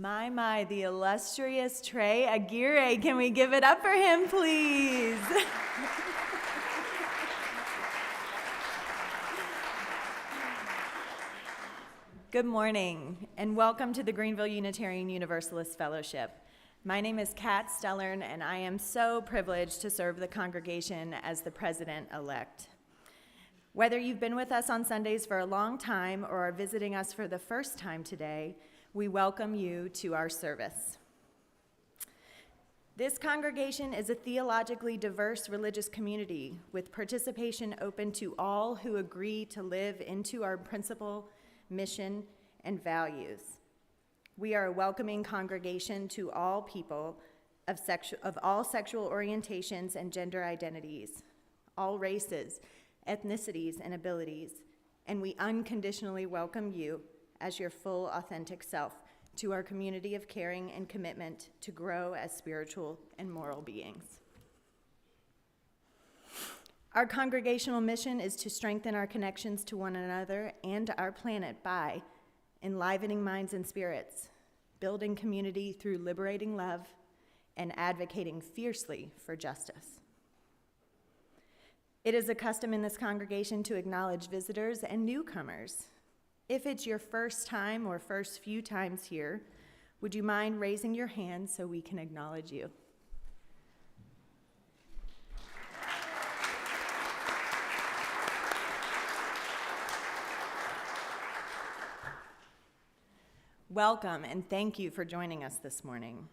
My, the illustrious Trey Aguirre. Can we give it up for him, please? Good morning, and welcome to the Greenville Unitarian Universalist Fellowship. My name is Kat Stellern, and I am so privileged to serve the congregation as the president-elect. Whether you've been with us on Sundays for a long time or are visiting us for the first time today, we welcome you to our service. This congregation is a theologically diverse religious community with participation open to all who agree to live into our principle, mission, and values. We are a welcoming congregation to all people of all sexual orientations and gender identities, all races, ethnicities, and abilities, and we unconditionally welcome you as your full, authentic self to our community of caring and commitment to grow as spiritual and moral beings. Our congregational mission is to strengthen our connections to one another and our planet by enlivening minds and spirits, building community through liberating love, and advocating fiercely for justice. It is a custom in this congregation to acknowledge visitors and newcomers. If it's your first time or first few times here, would you mind raising your hand so we can acknowledge you? Welcome, and thank you for joining us this morning.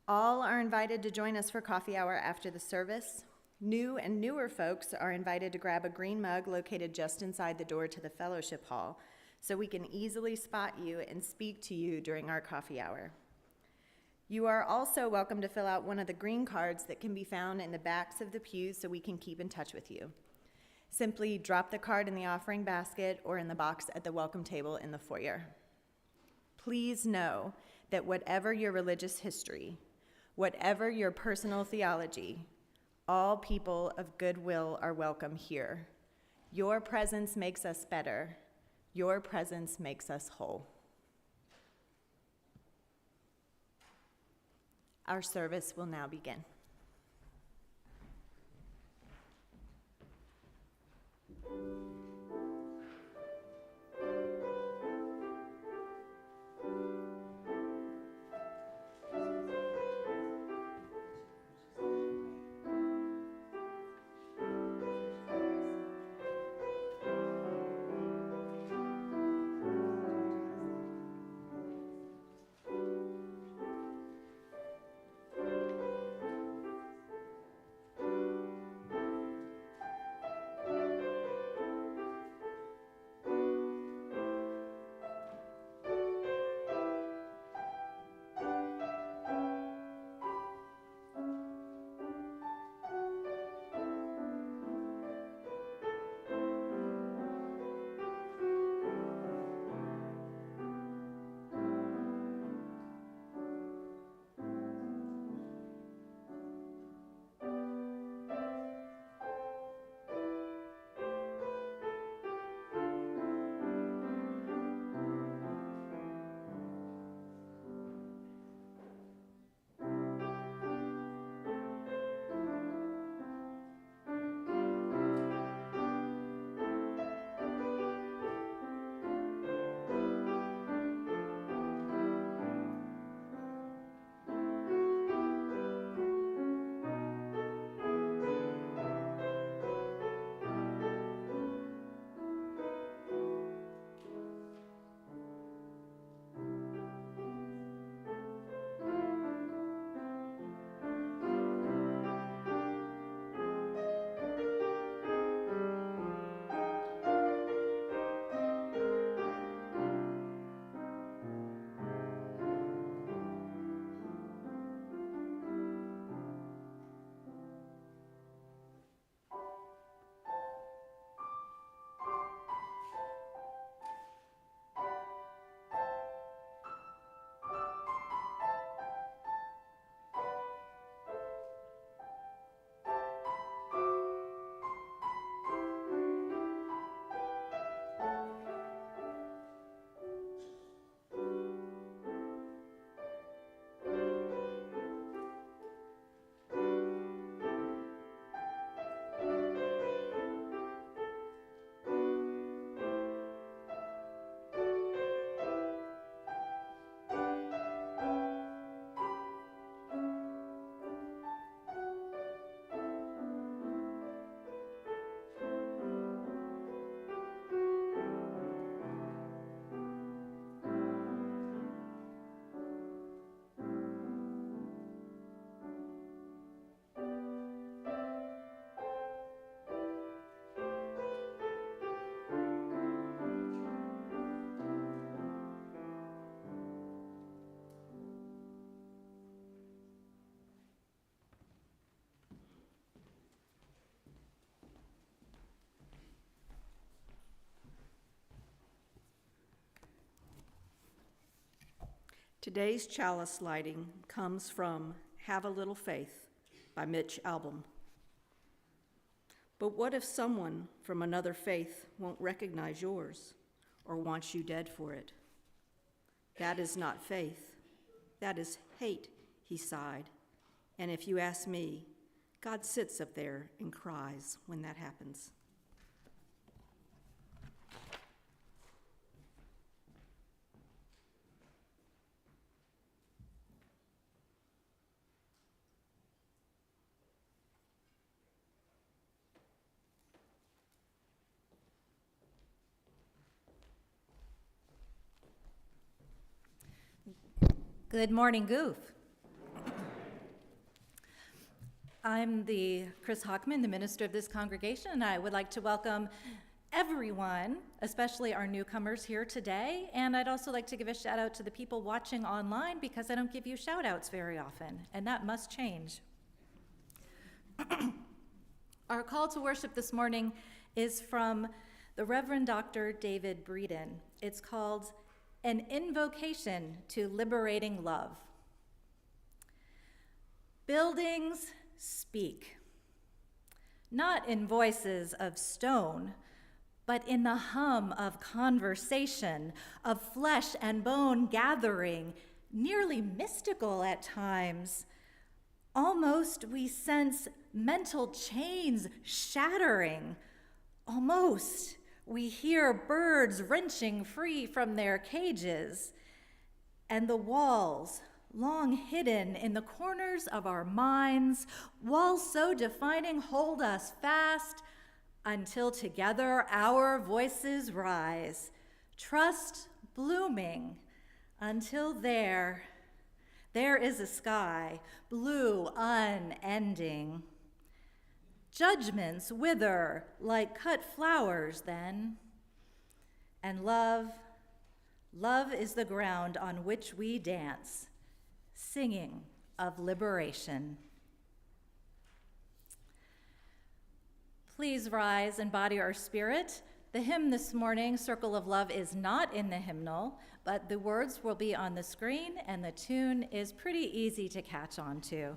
All are invited to join us for coffee hour after the service. New and newer folks are invited to grab a green mug located just inside the door to the fellowship hall so we can easily spot you and speak to you during our coffee hour. You are also welcome to fill out one of the green cards that can be found in the backs of the pews so we can keep in touch with you. Simply drop the card in the offering basket or in the box at the welcome table in the foyer. Please know that whatever your religious history, whatever your personal theology, all people of goodwill are welcome here. Your presence makes us better. Your presence makes us whole. Our service will now begin. Today's chalice lighting comes from Have a Little Faith by Mitch Albom. But what if someone from another faith won't recognize yours or wants you dead for it? That is not faith. That is hate, he sighed. And if you ask me, God sits up there and cries when that happens. Good morning, Goof. I'm the Chris Hockman, the minister of this congregation, and I would like to welcome everyone, especially our newcomers here today. And I'd also like to give a shout out to the people watching online because I don't give you shout outs very often, and that must change. Our call to worship this morning is from the Reverend Dr. David Breeden. It's called An Invocation to Liberating Love. Buildings speak, not in voices of stone, but in the hum of conversation, of flesh and bone gathering, nearly mystical at times. Almost we sense mental chains shattering. Almost we hear birds wrenching free from their cages, and the walls, long hidden in the corners of our minds, walls so defining hold us fast until together our voices rise, trust blooming until there is a sky, blue unending. Judgments wither like cut flowers then, and love is the ground on which we dance, singing of liberation. Please rise and body our spirit. The hymn this morning, Circle of Love, is not in the hymnal, but the words will be on the screen, and the tune is pretty easy to catch on to.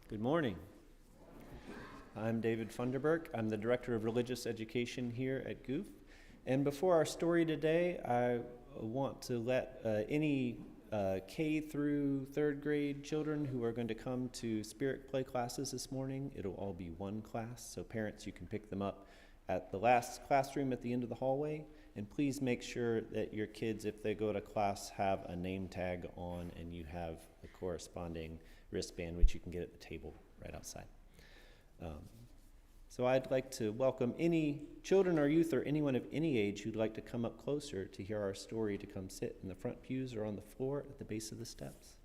Good morning. I'm David Funderburk. I'm the Director of Religious Education here at GOOF. And before our story today, I want to let any K through third grade children who are going to come to spirit play classes this morning, it'll all be one class. So parents, you can pick them up at the last classroom at the end of the hallway. And please make sure that your kids, if they go to class, have a name tag on and you have the corresponding wristband, which you can get at the table right outside. So I'd like to welcome any children or youth or anyone of any age who'd like to come up closer to hear our story to come sit in the front pews or on the floor at the base of the steps.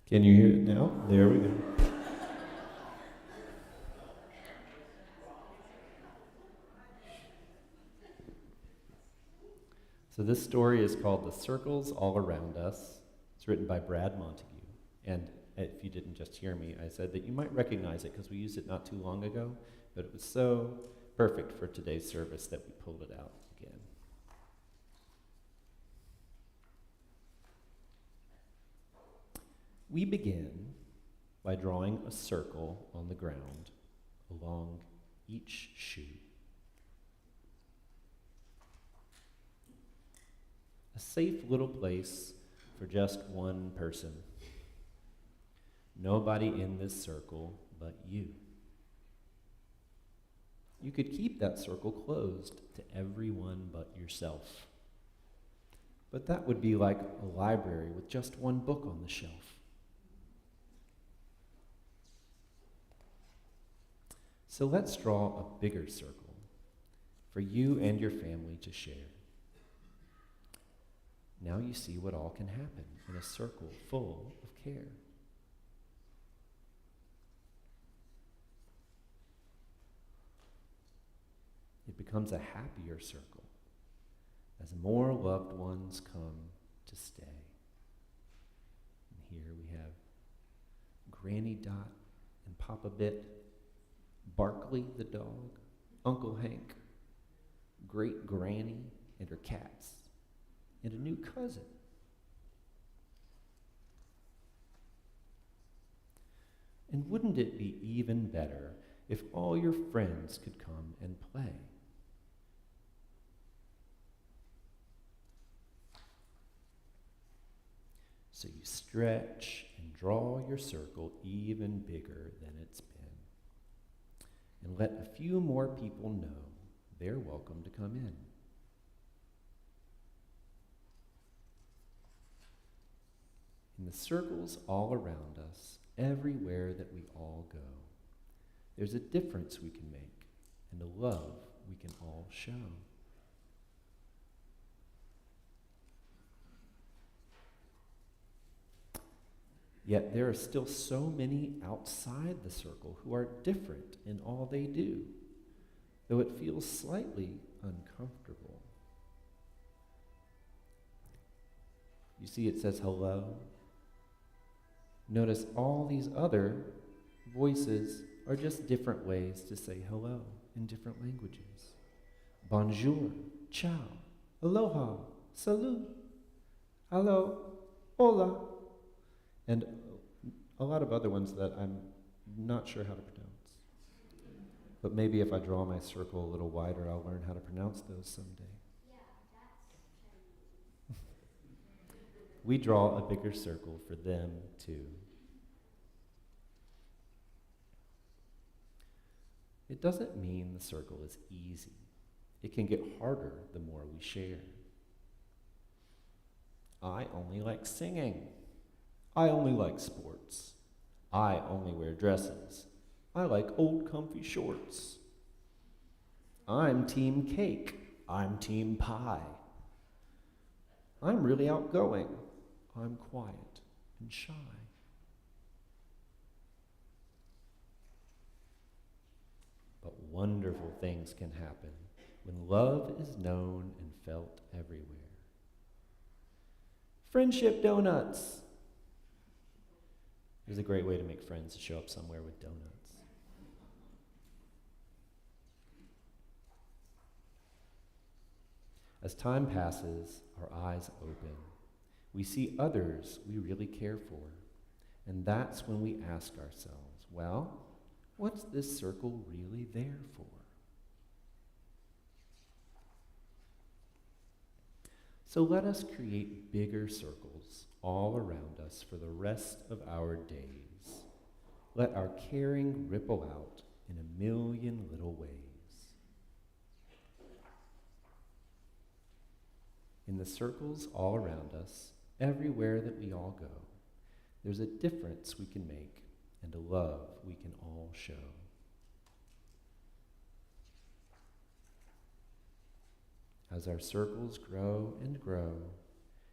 Can you hear it now? There we go. So this story is called The Circles All Around Us. It's written by Brad Montague. And if you didn't just hear me, I said that you might recognize it because we used it not too long ago, but it was so perfect for today's service that we pulled it out again. We begin by drawing a circle on the ground along each shoe. A safe little place for just one person. Nobody in this circle but you. You could keep that circle closed to everyone but yourself. But that would be like a library with just one book on the shelf. So let's draw a bigger circle for you and your family to share. Now you see what all can happen in a circle full of care. It becomes a happier circle as more loved ones come to stay. And here we have Granny Dot and Papa Bit, Barkley the dog, Uncle Hank, Great Granny and her cats, and a new cousin. And wouldn't it be even better if all your friends could come and play? So you stretch and draw your circle even bigger than it's been. And let a few more people know they're welcome to come in. In the circles all around us, everywhere that we all go, there's a difference we can make and a love we can all show. Yet there are still so many outside the circle who are different in all they do, though it feels slightly uncomfortable. You see, it says hello. Notice all these other voices are just different ways to say hello in different languages. Bonjour, ciao, aloha, salut, hello, hola, and a lot of other ones that I'm not sure how to pronounce. But maybe if I draw my circle a little wider, I'll learn how to pronounce those someday. We draw a bigger circle for them too. It doesn't mean the circle is easy. It can get harder the more we share. I only like singing. I only like sports. I only wear dresses. I like old comfy shorts. I'm team cake. I'm team pie. I'm really outgoing. I'm quiet and shy. but wonderful things can happen when love is known and felt everywhere. Friendship donuts. It was a great way to make friends, to show up somewhere with donuts. As time passes, our eyes open. We see others we really care for. And that's when we ask ourselves, well, what's this circle really there for? So let us create bigger circles all around us for the rest of our days. Let our caring ripple out in a million little ways. In the circles all around us, everywhere that we all go, there's a difference we can make and a love we can all show. As our circles grow and grow,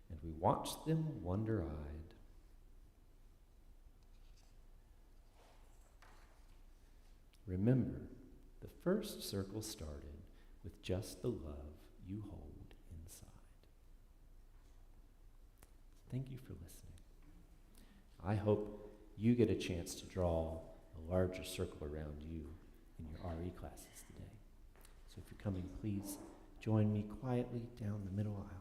and we watch them wonder-eyed, remember, the first circle started with just the love you hold inside. Thank you for listening. I hope you get a chance to draw a larger circle around you in your RE classes today. So if you're coming, please join me quietly down the middle aisle.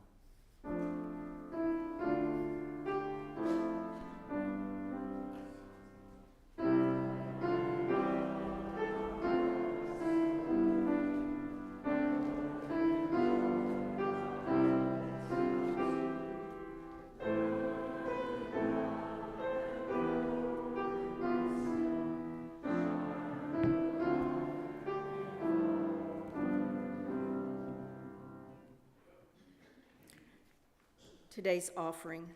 Today's offering.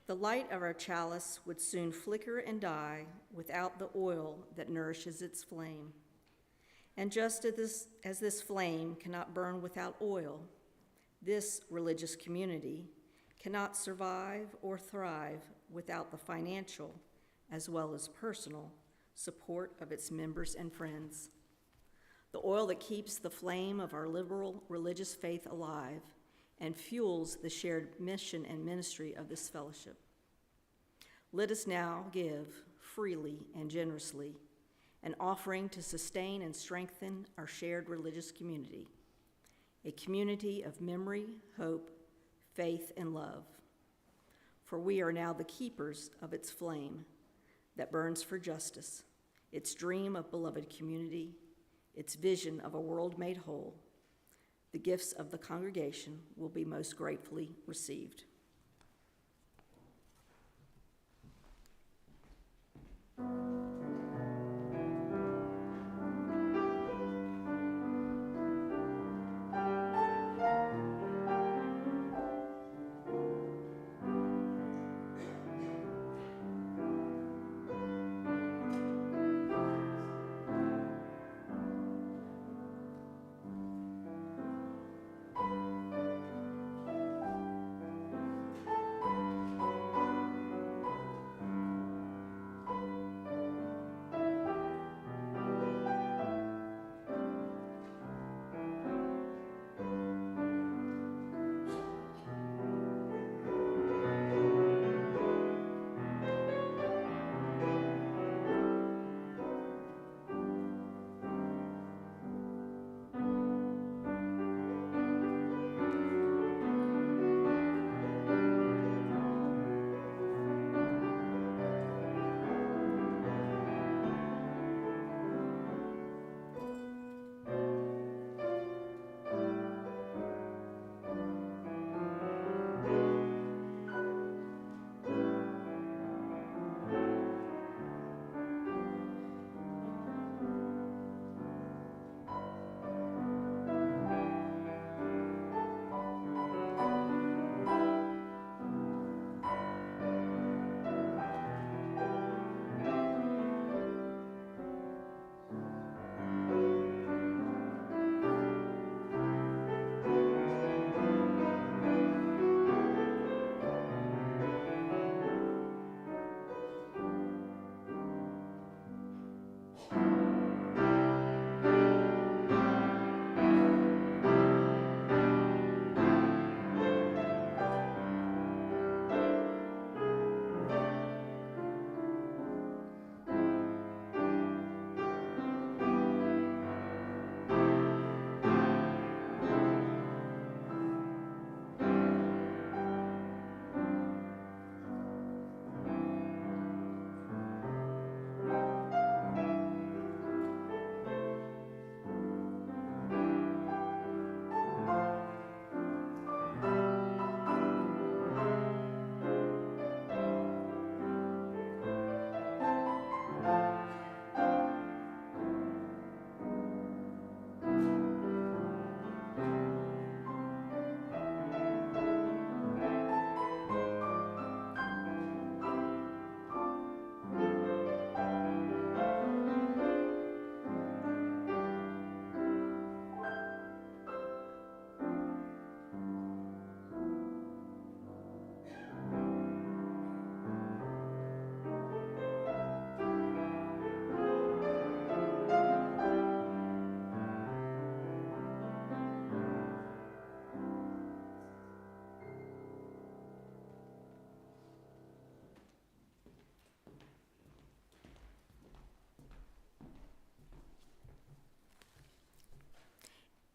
The light of our chalice would soon flicker and die without the oil that nourishes its flame. And just as this flame cannot burn without oil, this religious community cannot survive or thrive without the financial, as well as personal, support of its members and friends. The oil that keeps the flame of our liberal religious faith alive and fuels the shared mission and ministry of this fellowship. Let us now give freely and generously an offering to sustain and strengthen our shared religious community, a community of memory, hope, faith, and love. For we are now the keepers of its flame that burns for justice, its dream of beloved community, its vision of a world made whole. The gifts of the congregation will be most gratefully received.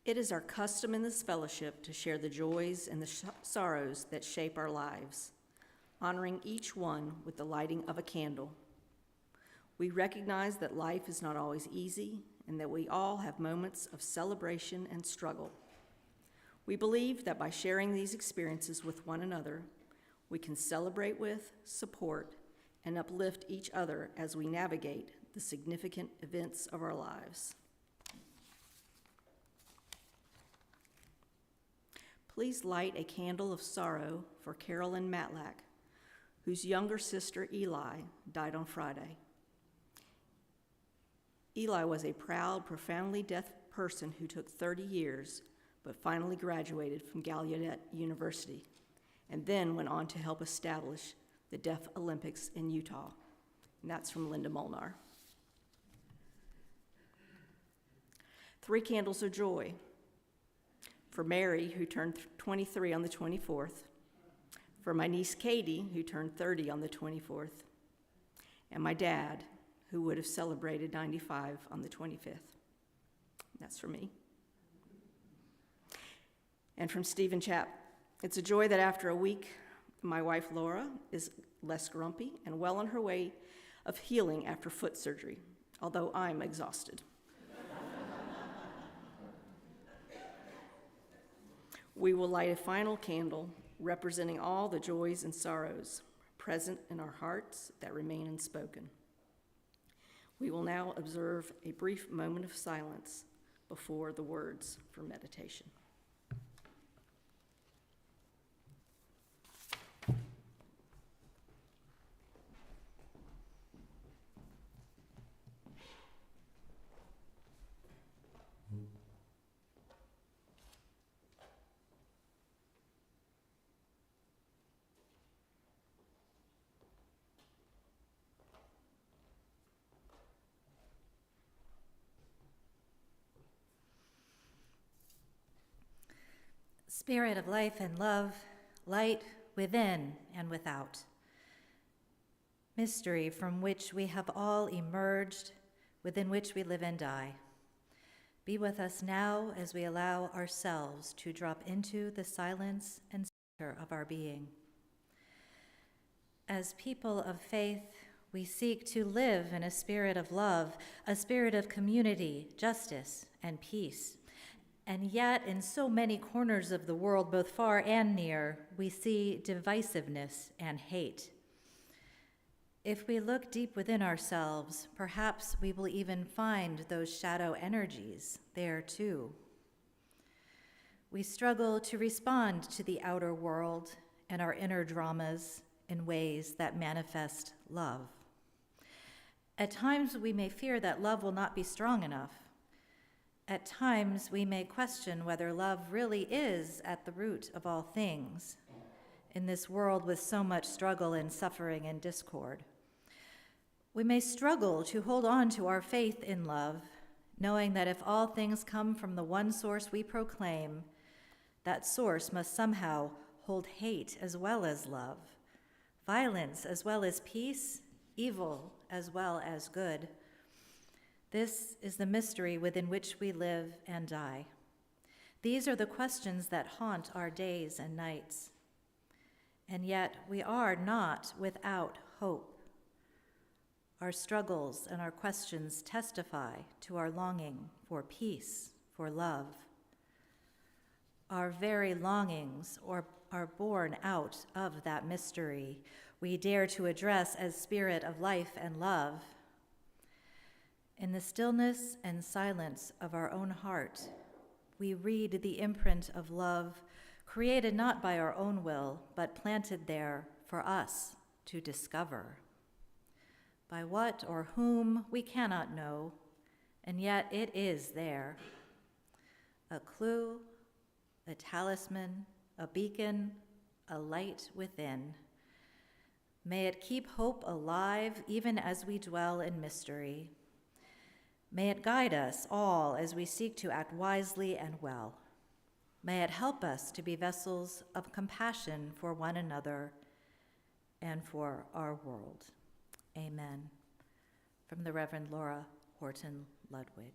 It is our custom in this fellowship to share the joys and the sorrows that shape our lives, honoring each one with the lighting of a candle. We recognize that life is not always easy and that we all have moments of celebration and struggle. We believe that by sharing these experiences with one another, we can celebrate with, support, and uplift each other as we navigate the significant events of our lives. Please light a candle of sorrow for Carolyn Matlack, whose younger sister Eli died on Friday. Eli was a proud, profoundly deaf person who took 30 years, but finally graduated from Gallaudet University, and then went on to help establish the Deaf Olympics in Utah. And that's from Linda Molnar. 3 candles of joy for Mary, who turned 23 on the 24th, for my niece Katie, who turned 30 on the 24th, and my dad, who would have celebrated 95 on the 25th. That's for me. And from Stephen Chapp, it's a joy that after a week, my wife Laura is less grumpy and well on her way of healing after foot surgery, although I'm exhausted. We will light a final candle representing all the joys and sorrows present in our hearts that remain unspoken. We will now observe a brief moment of silence before the words for meditation. Spirit of life and love, light within and without. Mystery from which we have all emerged, within which we live and die. Be with us now as we allow ourselves to drop into the silence and center of our being. As people of faith, we seek to live in a spirit of love, a spirit of community, justice, and peace. And yet, in so many corners of the world, both far and near, we see divisiveness and hate. If we look deep within ourselves, perhaps we will even find those shadow energies there too. We struggle to respond to the outer world and our inner dramas in ways that manifest love. At times, we may fear that love will not be strong enough. At times, we may question whether love really is at the root of all things in this world with so much struggle and suffering and discord. We may struggle to hold on to our faith in love, knowing that if all things come from the one source we proclaim, that source must somehow hold hate as well as love, violence as well as peace, evil as well as good. This is the mystery within which we live and die. These are the questions that haunt our days and nights. And yet we are not without hope. Our struggles and our questions testify to our longing for peace, for love. Our very longings are born out of that mystery we dare to address as spirit of life and love. In the stillness and silence of our own heart, we read the imprint of love created not by our own will, but planted there for us to discover. By what or whom we cannot know, and yet it is there. A clue, a talisman, a beacon, a light within. May it keep hope alive even as we dwell in mystery. May it guide us all as we seek to act wisely and well. May it help us to be vessels of compassion for one another and for our world. Amen. From the Reverend Laura Horton Ludwig.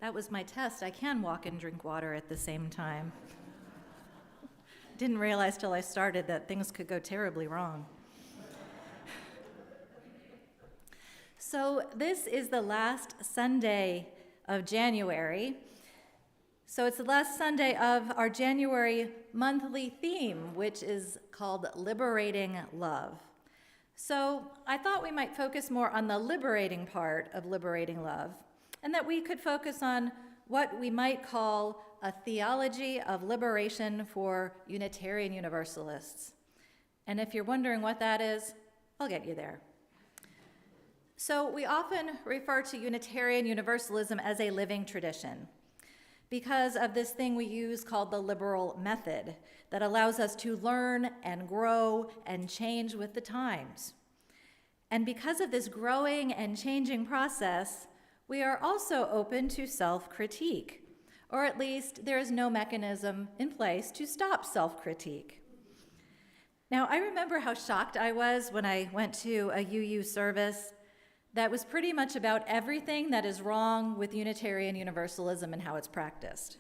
That was my test. I can walk and drink water at the same time. Didn't realize till I started that things could go terribly wrong. So this is the last Sunday of January. So it's the last Sunday of our January monthly theme, which is called Liberating Love. So I thought we might focus more on the liberating part of liberating love, and that we could focus on what we might call a theology of liberation for Unitarian Universalists. And if you're wondering what that is, I'll get you there. So we often refer to Unitarian Universalism as a living tradition because of this thing we use called the liberal method that allows us to learn and grow and change with the times. And because of this growing and changing process, we are also open to self-critique, or at least there is no mechanism in place to stop self-critique. Now, I remember how shocked I was when I went to a UU service that was pretty much about everything that is wrong with Unitarian Universalism and how it's practiced.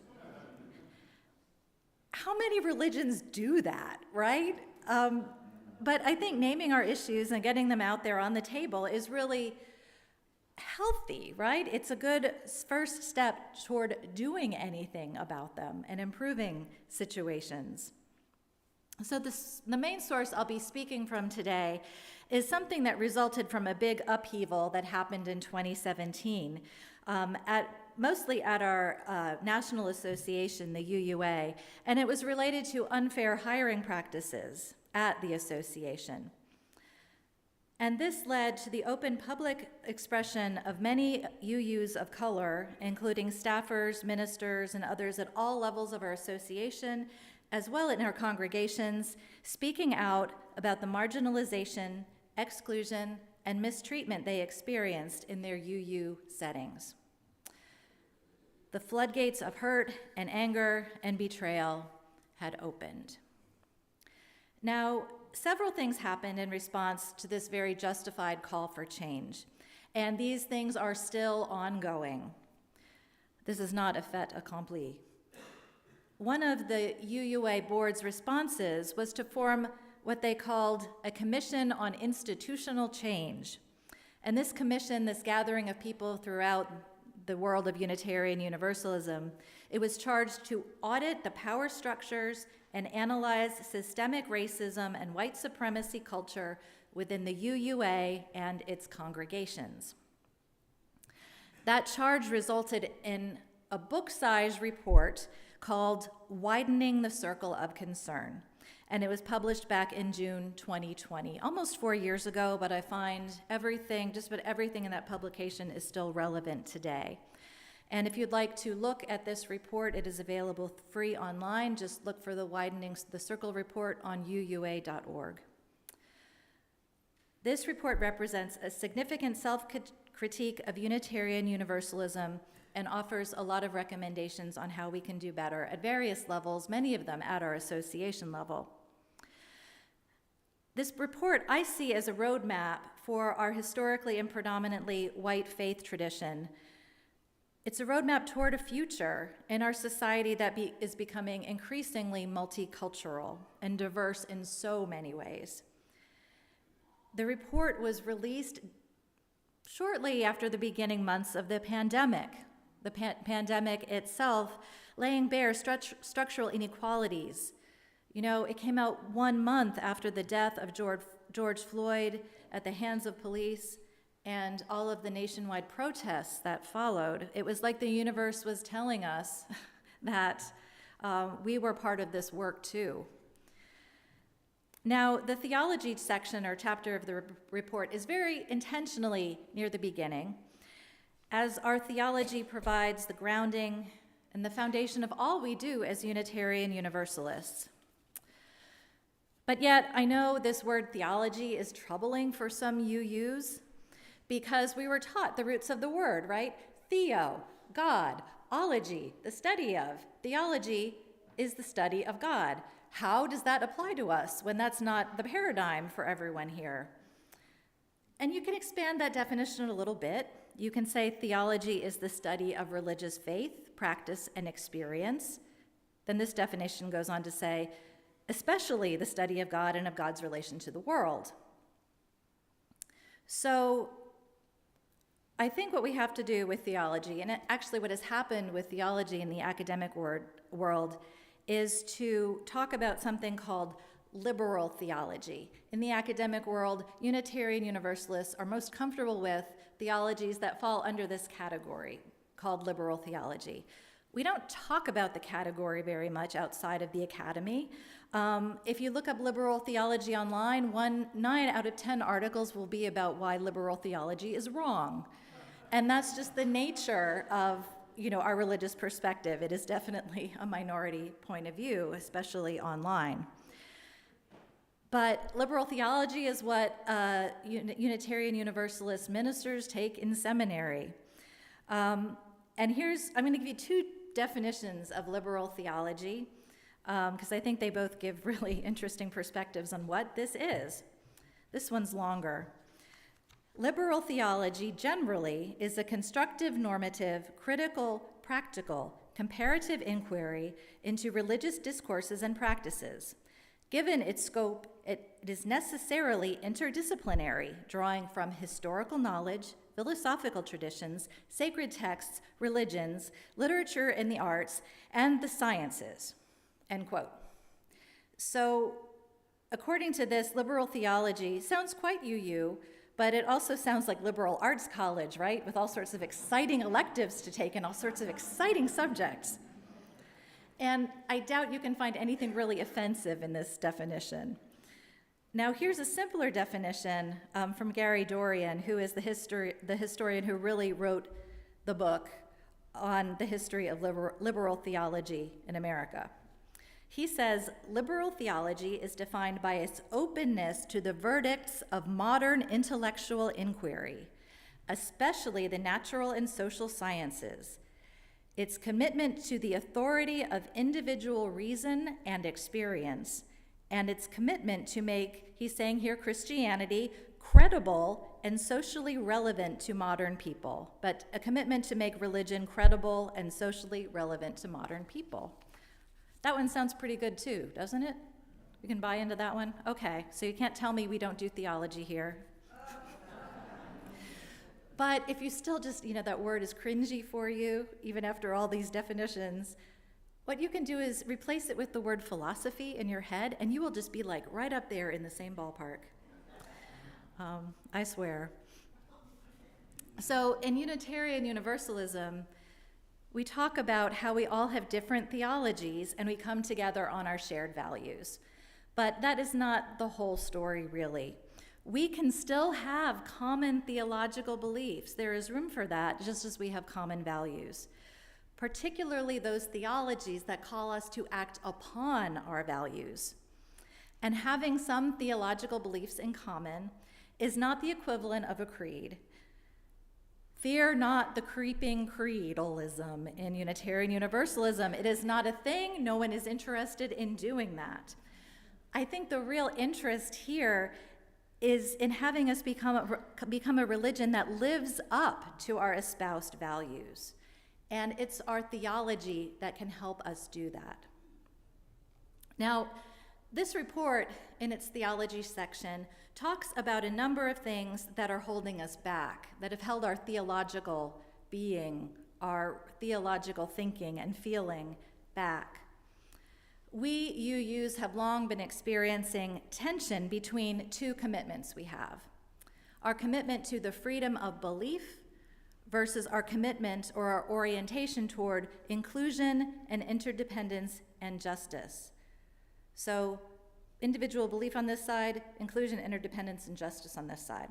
How many religions do that, right? But I think naming our issues and getting them out there on the table is really healthy, right? It's a good first step toward doing anything about them and improving situations. So the main source I'll be speaking from today is something that resulted from a big upheaval that happened in 2017, mostly at our national association, the UUA, and it was related to unfair hiring practices at the association. And this led to the open public expression of many UUs of color, including staffers, ministers, and others at all levels of our association, as well in our congregations, speaking out about the marginalization, exclusion, and mistreatment they experienced in their UU settings. The floodgates of hurt and anger and betrayal had opened. Now, several things happened in response to this very justified call for change, and these things are still ongoing. This is not a fait accompli. one of the UUA board's responses was to form what they called a Commission on Institutional Change. And this commission, this gathering of people throughout the world of Unitarian Universalism, it was charged to audit the power structures and analyze systemic racism and white supremacy culture within the UUA and its congregations. That charge resulted in a book-sized report called Widening the Circle of Concern. And it was published back in June 2020, almost 4 years ago, but I find everything, just about everything in that publication is still relevant today. And if you'd like to look at this report, it is available free online. Just look for the Widening the Circle report on uua.org. This report represents a significant self-critique of Unitarian Universalism and offers a lot of recommendations on how we can do better at various levels, many of them at our association level. This report I see as a roadmap for our historically and predominantly white faith tradition. It's a roadmap toward a future in our society that is becoming increasingly multicultural and diverse in so many ways. The report was released shortly after the beginning months of the pandemic. The pandemic itself laying bare structural inequalities. You know, it came out 1 month after the death of George Floyd at the hands of police and all of the nationwide protests that followed. It was like the universe was telling us that we were part of this work too. Now, the theology section or chapter of the report is very intentionally near the beginning, as our theology provides the grounding and the foundation of all we do as Unitarian Universalists. But yet, I know this word theology is troubling for some UUs because we were taught the roots of the word, right? Theo, God, ology, the study of. Theology is the study of God. How does that apply to us when that's not the paradigm for everyone here? And you can expand that definition a little bit. You can say theology is the study of religious faith, practice, and experience. Then this definition goes on to say, especially the study of God and of God's relation to the world. So I think what we have to do with theology, and actually what has happened with theology in the academic world, is to talk about something called liberal theology. In the academic world, Unitarian Universalists are most comfortable with theologies that fall under this category called liberal theology. We don't talk about the category very much outside of the academy. If you look up liberal theology online, 9 out of 10 articles will be about why liberal theology is wrong. And that's just the nature of our religious perspective. It is definitely a minority point of view, especially online. But liberal theology is what Unitarian Universalist ministers take in seminary. And I'm going to give you 2 definitions of liberal theology, because I think they both give really interesting perspectives on what this is. This one's longer. Liberal theology generally is a constructive, normative, critical, practical, comparative inquiry into religious discourses and practices. Given its scope, it is necessarily interdisciplinary, drawing from historical knowledge, philosophical traditions, sacred texts, religions, literature and the arts, and the sciences, end quote. So, according to this, liberal theology sounds quite UU, but it also sounds like liberal arts college, right? With all sorts of exciting electives to take and all sorts of exciting subjects. And I doubt you can find anything really offensive in this definition. Now, here's a simpler definition from Gary Dorian, who is the historian who really wrote the book on the history of liberal theology in America. He says, liberal theology is defined by its openness to the verdicts of modern intellectual inquiry, especially the natural and social sciences, its commitment to the authority of individual reason and experience, and its commitment to make, he's saying here, Christianity credible and socially relevant to modern people, but a commitment to make religion credible and socially relevant to modern people. That one sounds pretty good too, doesn't it? You can buy into that one? Okay, so you can't tell me we don't do theology here. But if you still just, that word is cringy for you, even after all these definitions, what you can do is replace it with the word philosophy in your head, and you will just be like right up there in the same ballpark. I swear. So in Unitarian Universalism, we talk about how we all have different theologies and we come together on our shared values. But that is not the whole story, really. We can still have common theological beliefs. There is room for that, just as we have common values, particularly those theologies that call us to act upon our values. And having some theological beliefs in common is not the equivalent of a creed. Fear not the creeping creedalism in Unitarian Universalism. It is not a thing. No one is interested in doing that. I think the real interest here is in having us become a religion that lives up to our espoused values. And it's our theology that can help us do that. Now, this report, in its theology section, talks about a number of things that are holding us back, that have held our theological being, our theological thinking and feeling back. We UUs have long been experiencing tension between two commitments we have. Our commitment to the freedom of belief versus our commitment or our orientation toward inclusion and interdependence and justice. So individual belief on this side, inclusion, interdependence, and justice on this side.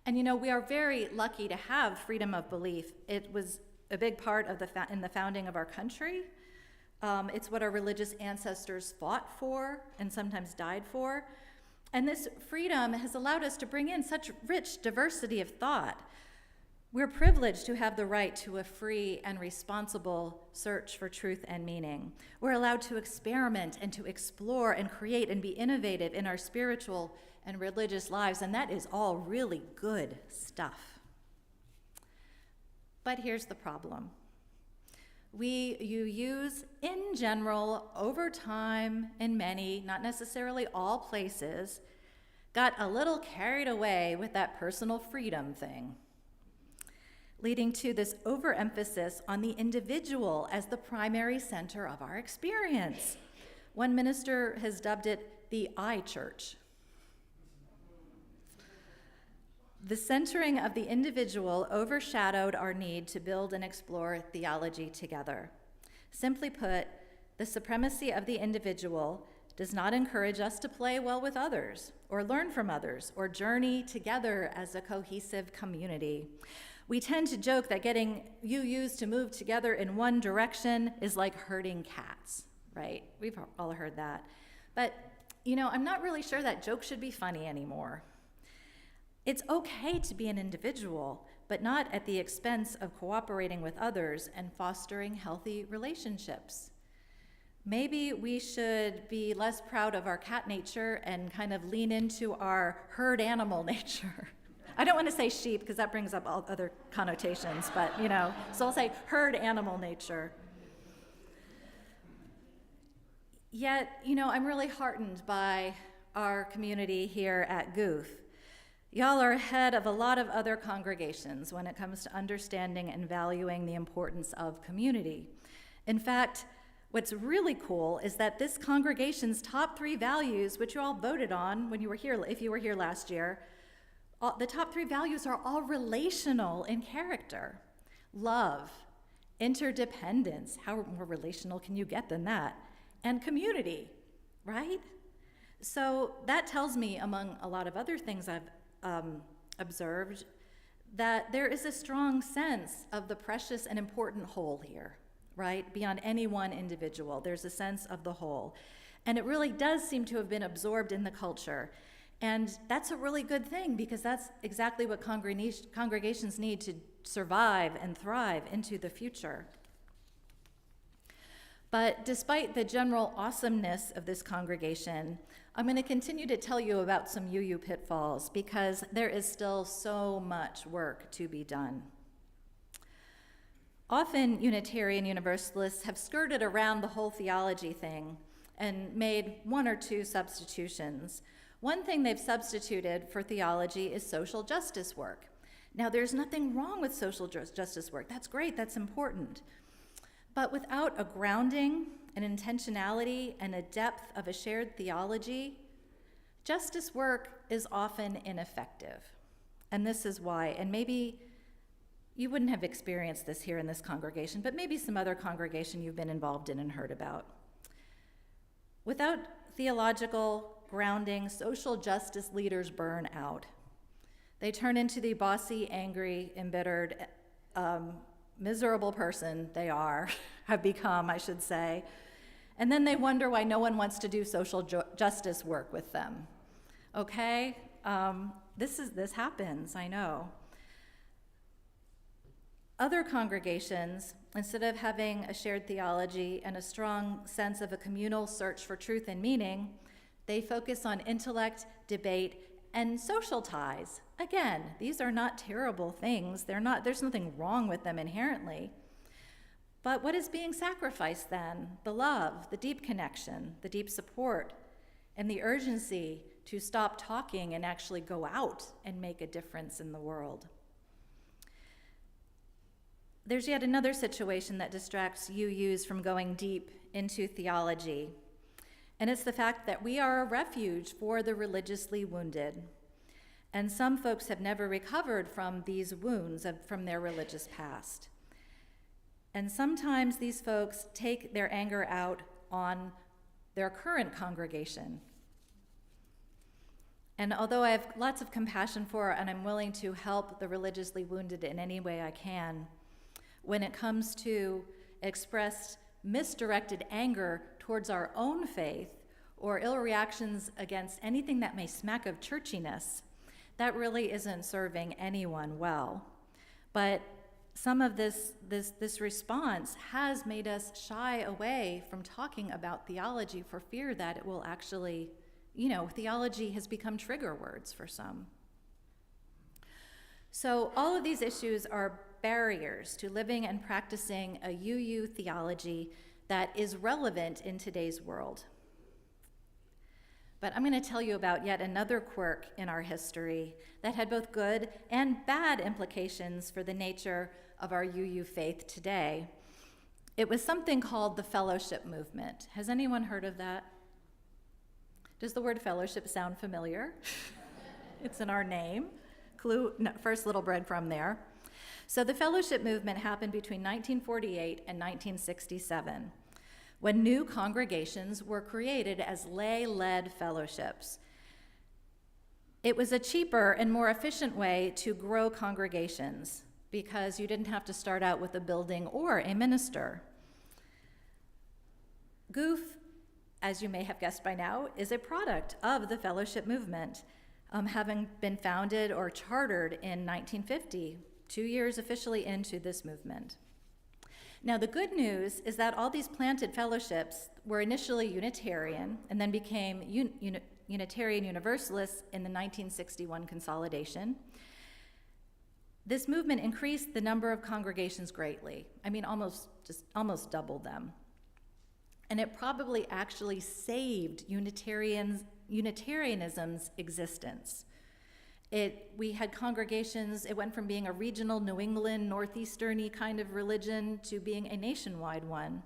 And we are very lucky to have freedom of belief. It was a big part of in the founding of our country. It's what our religious ancestors fought for and sometimes died for. And this freedom has allowed us to bring in such rich diversity of thought. We're privileged to have the right to a free and responsible search for truth and meaning. We're allowed to experiment and to explore and create and be innovative in our spiritual and religious lives, and that is all really good stuff. But here's the problem. We UUs, in general, over time, in many, not necessarily all places, got a little carried away with that personal freedom thing, leading to this overemphasis on the individual as the primary center of our experience. One minister has dubbed it the I church. The centering of the individual overshadowed our need to build and explore theology together. Simply put, the supremacy of the individual does not encourage us to play well with others, or learn from others, or journey together as a cohesive community. We tend to joke that getting UUs to move together in one direction is like herding cats, right? We've all heard that. But, I'm not really sure that joke should be funny anymore. It's okay to be an individual, but not at the expense of cooperating with others and fostering healthy relationships. Maybe we should be less proud of our cat nature and kind of lean into our herd animal nature. I don't want to say sheep because that brings up all other connotations, but so I'll say herd animal nature. Yet, I'm really heartened by our community here at Goof. Y'all are ahead of a lot of other congregations when it comes to understanding and valuing the importance of community. In fact, what's really cool is that this congregation's top 3 values, which you all voted on when you were here, if you were here last year, the top 3 values are all relational in character. Love, interdependence, how more relational can you get than that? And community, right? So that tells me, among a lot of other things I've observed, that there is a strong sense of the precious and important whole here, right? Beyond any one individual, there's a sense of the whole. And it really does seem to have been absorbed in the culture. And that's a really good thing because that's exactly what congregations need to survive and thrive into the future. But despite the general awesomeness of this congregation, I'm going to continue to tell you about some UU pitfalls because there is still so much work to be done. Often Unitarian Universalists have skirted around the whole theology thing and made one or two substitutions. One thing they've substituted for theology is social justice work. Now, there's nothing wrong with social justice work. That's great, that's important. But without a grounding, an intentionality, and a depth of a shared theology, justice work is often ineffective. And this is why, and maybe you wouldn't have experienced this here in this congregation, but maybe some other congregation you've been involved in and heard about. Without theological grounding, social justice leaders burn out. They turn into the bossy, angry, embittered, miserable person they have become, I should say. And then they wonder why no one wants to do social justice work with them. Okay? This happens, I know. Other congregations, instead of having a shared theology and a strong sense of a communal search for truth and meaning, they focus on intellect, debate, and social ties. Again, these are not terrible things. There's nothing wrong with them inherently. But what is being sacrificed then? The love, the deep connection, the deep support, and the urgency to stop talking and actually go out and make a difference in the world. There's yet another situation that distracts UUs from going deep into theology, and it's the fact that we are a refuge for the religiously wounded. And some folks have never recovered from these wounds from their religious past. And sometimes these folks take their anger out on their current congregation. And although I have lots of compassion for and I'm willing to help the religiously wounded in any way I can, when it comes to expressed misdirected anger towards our own faith or ill reactions against anything that may smack of churchiness, that really isn't serving anyone well. But some of this response has made us shy away from talking about theology for fear that it will actually, theology has become trigger words for some. So all of these issues are barriers to living and practicing a UU theology that is relevant in today's world. But I'm going to tell you about yet another quirk in our history that had both good and bad implications for the nature of our UU faith today. It was something called the fellowship movement. Has anyone heard of that? Does the word fellowship sound familiar? It's in our name. First little breadcrumb there. So the fellowship movement happened between 1948 and 1967, when new congregations were created as lay-led fellowships. It was a cheaper and more efficient way to grow congregations because you didn't have to start out with a building or a minister. Goof, as you may have guessed by now, is a product of the fellowship movement, having been founded or chartered in 1950, 2 years officially into this movement. Now, the good news is that all these planted fellowships were initially Unitarian and then became Unitarian Universalists in the 1961 consolidation. This movement increased the number of congregations greatly. I mean, almost doubled them. And it probably actually saved Unitarianism's existence. We had congregations, it went from being a regional New England, northeastern-y kind of religion to being a nationwide one.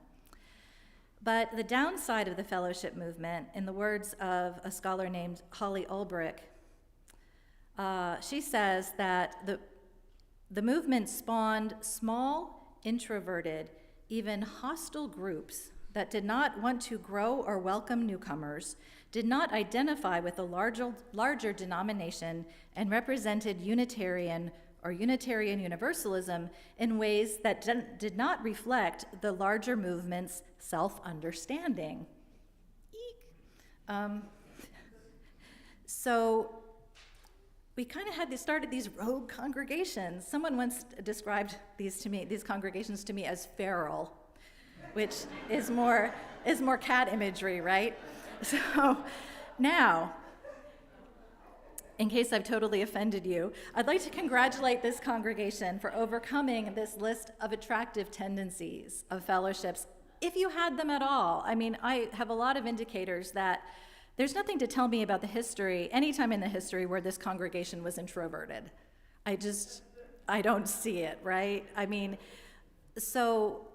But the downside of the fellowship movement, in the words of a scholar named Holly Ulbrich, she says that the movement spawned small, introverted, even hostile groups that did not want to grow or welcome newcomers, did not identify with a larger denomination, and represented Unitarian or Unitarian Universalism in ways that did not reflect the larger movement's self-understanding. So we kind of started these rogue congregations. Someone once described these congregations to me as feral, which is more cat imagery, right? So now, in case I've totally offended you, I'd like to congratulate this congregation for overcoming this list of attractive tendencies of fellowships, if you had them at all. I mean, I have a lot of indicators that there's nothing to tell me about the history, any time in the history where this congregation was introverted. I don't see it, right? I mean, so,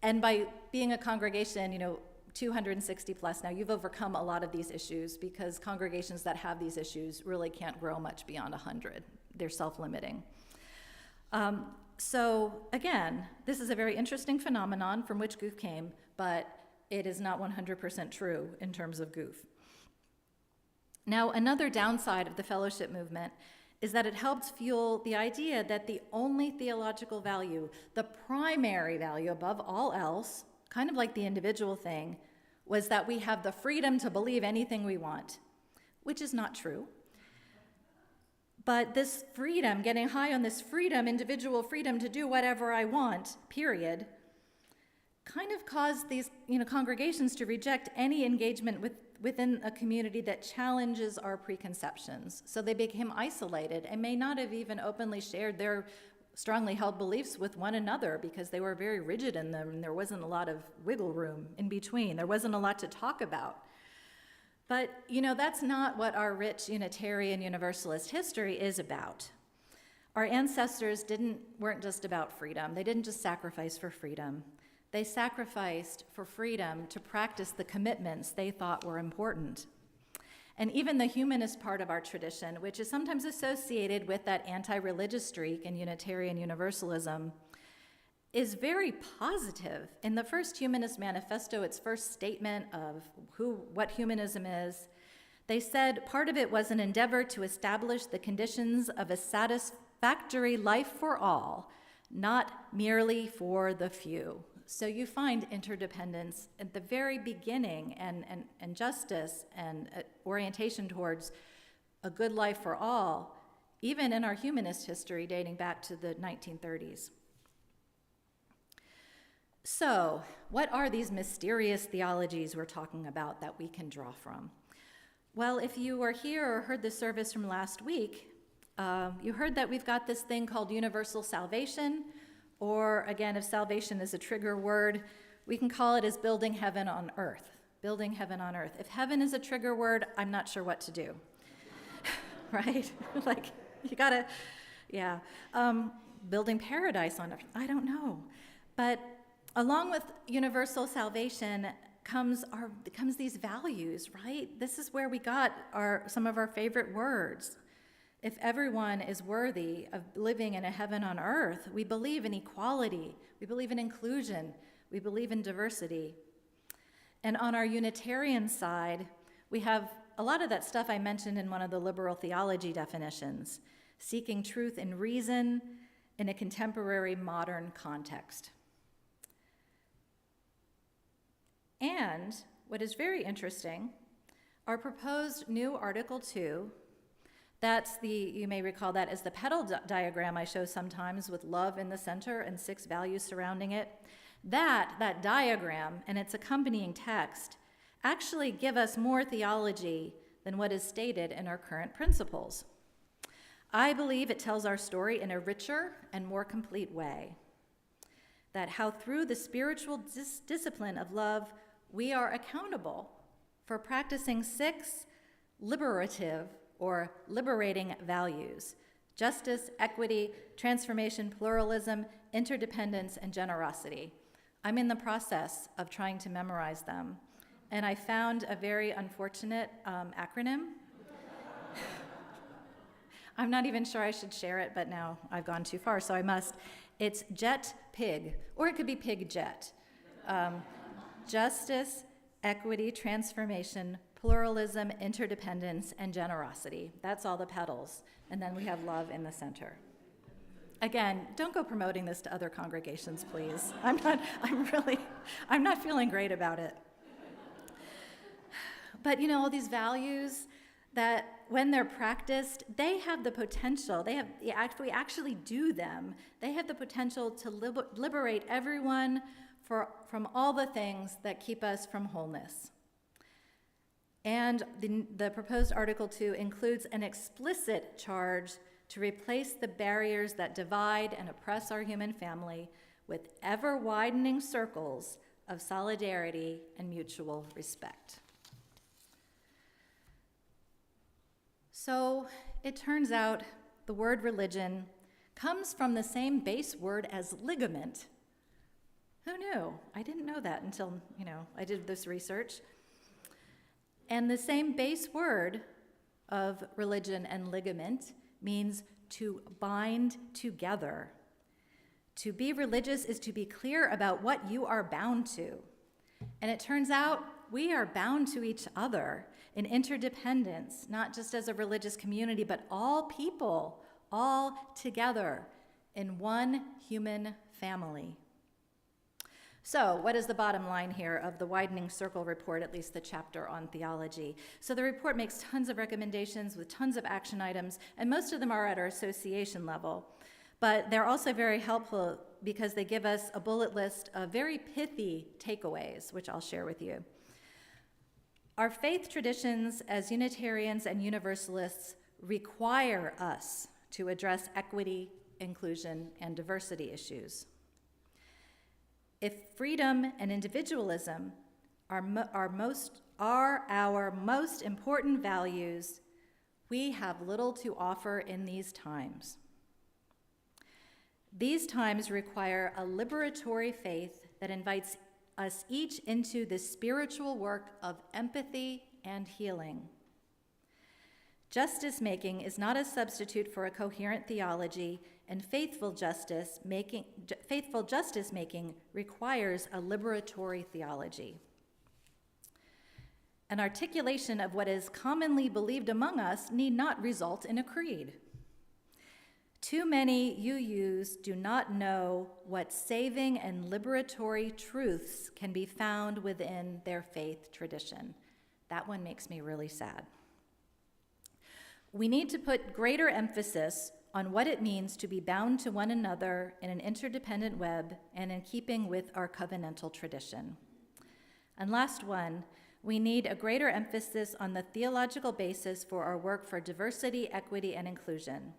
and by being a congregation, 260 plus now, you've overcome a lot of these issues, because congregations that have these issues really can't grow much beyond 100. They're self-limiting. So again, this is a very interesting phenomenon from which Goof came, but it is not 100% true in terms of Goof. Now, another downside of the fellowship movement is that it helped fuel the idea that the only theological value, the primary value above all else, kind of like the individual thing, was that we have the freedom to believe anything we want, which is not true. But this freedom, getting high on this freedom, individual freedom to do whatever I want, period, kind of caused these congregations to reject any engagement within a community that challenges our preconceptions. So they became isolated and may not have even openly shared their strongly held beliefs with one another, because they were very rigid in them and there wasn't a lot of wiggle room in between. There wasn't a lot to talk about. But, that's not what our rich Unitarian Universalist history is about. Our ancestors weren't just about freedom. They didn't just sacrifice for freedom. They sacrificed for freedom to practice the commitments they thought were important. And even the humanist part of our tradition, which is sometimes associated with that anti-religious streak in Unitarian Universalism, is very positive. In the first Humanist Manifesto, its first statement of what humanism is, they said part of it was an endeavor to establish the conditions of a satisfactory life for all, not merely for the few. So you find interdependence at the very beginning, and justice and orientation towards a good life for all, even in our humanist history dating back to the 1930s. So, what are these mysterious theologies we're talking about that we can draw from? Well, if you were here or heard the service from last week, you heard that we've got this thing called universal salvation, or again, if salvation is a trigger word, we can call it as building heaven on earth. Building heaven on earth. If heaven is a trigger word, I'm not sure what to do. Right? You gotta, yeah. Building paradise on earth, I don't know. But along with universal salvation comes these values, right? This is where we got some of our favorite words. If everyone is worthy of living in a heaven on earth, we believe in equality, we believe in inclusion, we believe in diversity. And on our Unitarian side, we have a lot of that stuff I mentioned in one of the liberal theology definitions, seeking truth in reason in a contemporary modern context. And what is very interesting, our proposed new Article 2, you may recall that as the petal diagram I show sometimes with love in the center and 6 values surrounding it. That diagram and its accompanying text actually give us more theology than what is stated in our current principles. I believe it tells our story in a richer and more complete way. That how through the spiritual discipline of love, we are accountable for practicing 6 liberative or liberating values: justice, equity, transformation, pluralism, interdependence, and generosity. I'm in the process of trying to memorize them, and I found a very unfortunate acronym. I'm not even sure I should share it, but now I've gone too far, so I must. It's JET-PIG, or it could be PIG-JET. Justice, equity, transformation, pluralism, interdependence, and generosity. That's all the petals. And then we have love in the center. Again, don't go promoting this to other congregations, please. I'm not feeling great about it. But all these values that when they're practiced, they have the potential, if we actually do them, they have the potential to liberate everyone from all the things that keep us from wholeness. And the proposed Article 2 includes an explicit charge to replace the barriers that divide and oppress our human family with ever-widening circles of solidarity and mutual respect. So it turns out the word religion comes from the same base word as ligament. Who knew? I didn't know that until, I did this research. And the same base word of religion and ligament means to bind together. To be religious is to be clear about what you are bound to. And it turns out we are bound to each other in interdependence, not just as a religious community, but all people, all together in one human family. So what is the bottom line here of the Widening Circle report, at least the chapter on theology? So the report makes tons of recommendations with tons of action items, and most of them are at our association level. But they're also very helpful because they give us a bullet list of very pithy takeaways, which I'll share with you. Our faith traditions as Unitarians and Universalists require us to address equity, inclusion, and diversity issues. If freedom and individualism are our most important values, we have little to offer in these times. These times require a liberatory faith that invites us each into the spiritual work of empathy and healing. Justice-making is not a substitute for a coherent theology, and faithful justice-making requires a liberatory theology. An articulation of what is commonly believed among us need not result in a creed. Too many UUs do not know what saving and liberatory truths can be found within their faith tradition. That one makes me really sad. We need to put greater emphasis on what it means to be bound to one another in an interdependent web and in keeping with our covenantal tradition. And last one, we need a greater emphasis on the theological basis for our work for diversity, equity, and inclusion.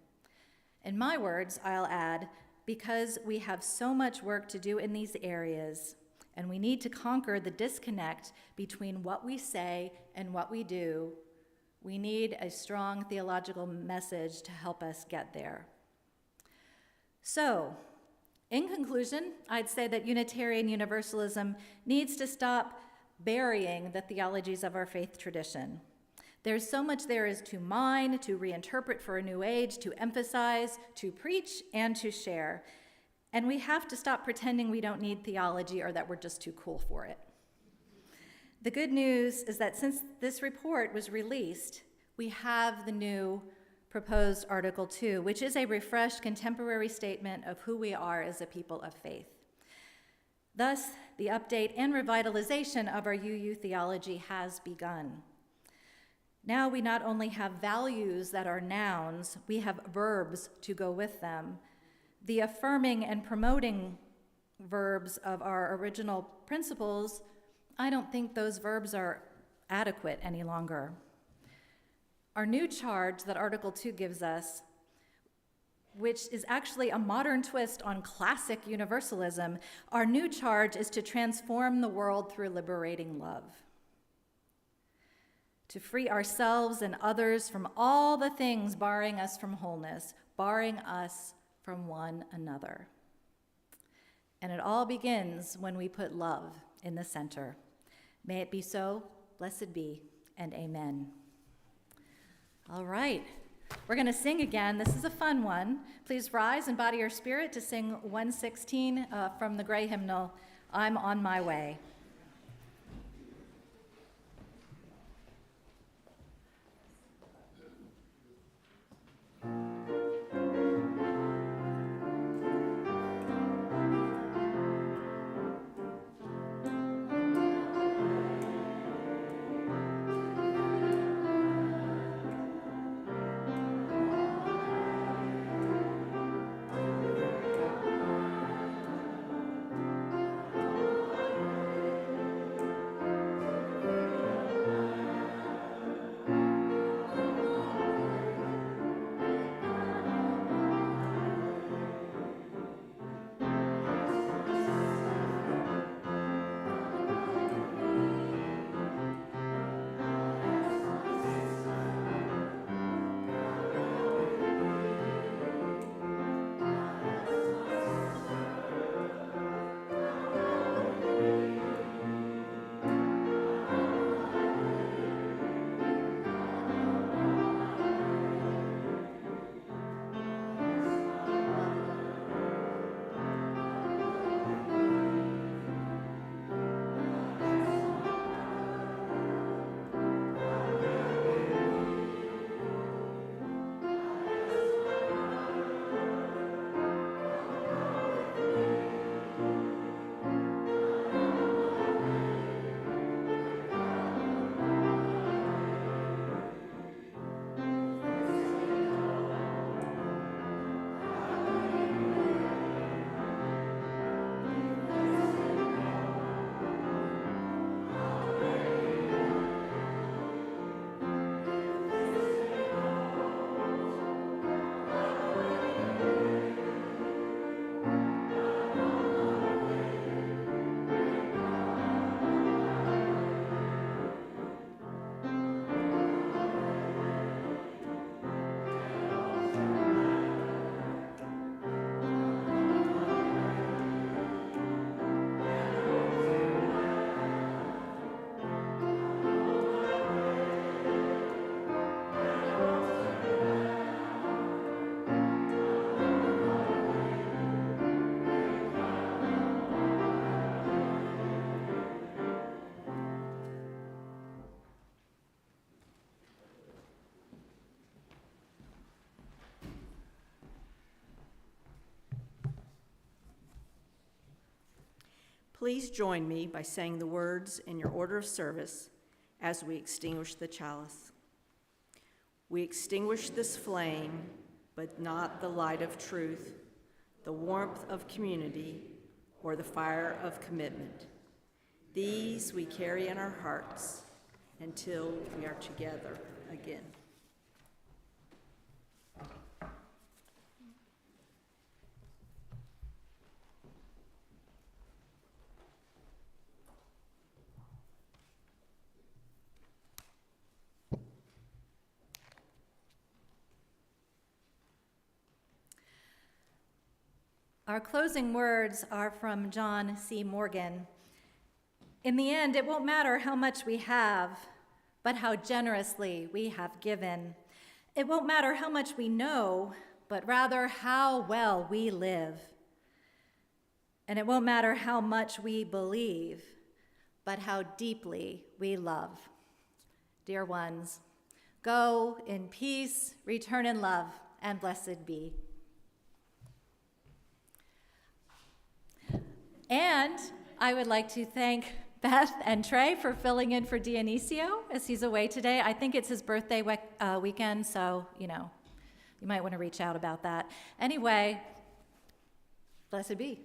In my words, I'll add, because we have so much work to do in these areas, and we need to conquer the disconnect between what we say and what we do, we need a strong theological message to help us get there. So, in conclusion, I'd say that Unitarian Universalism needs to stop burying the theologies of our faith tradition. There's so much there is to mine, to reinterpret for a new age, to emphasize, to preach, and to share. And we have to stop pretending we don't need theology or that we're just too cool for it. The good news is that since this report was released, we have the new proposed Article 2, which is a refreshed contemporary statement of who we are as a people of faith. Thus, the update and revitalization of our UU theology has begun. Now we not only have values that are nouns, we have verbs to go with them. The affirming and promoting verbs of our original principles, I don't think those verbs are adequate any longer. Our new charge that Article 2 gives us, which is actually a modern twist on classic universalism, our new charge is to transform the world through liberating love. To free ourselves and others from all the things barring us from wholeness, barring us from one another. And it all begins when we put love in the center. May it be so, blessed be, and amen. All right, we're going to sing again. This is a fun one. Please rise and body your spirit to sing 116 from the Gray hymnal, I'm on my way. Please join me by saying the words in your order of service as we extinguish the chalice. We extinguish this flame, but not the light of truth, the warmth of community, or the fire of commitment. These we carry in our hearts until we are together again. Our closing words are from John C. Morgan. In the end, it won't matter how much we have, but how generously we have given. It won't matter how much we know, but rather how well we live. And it won't matter how much we believe, but how deeply we love. Dear ones, go in peace, return in love, and blessed be. And I would like to thank Beth and Trey for filling in for Dionisio as he's away today. I think it's his birthday weekend, so, you might want to reach out about that. Anyway, blessed be.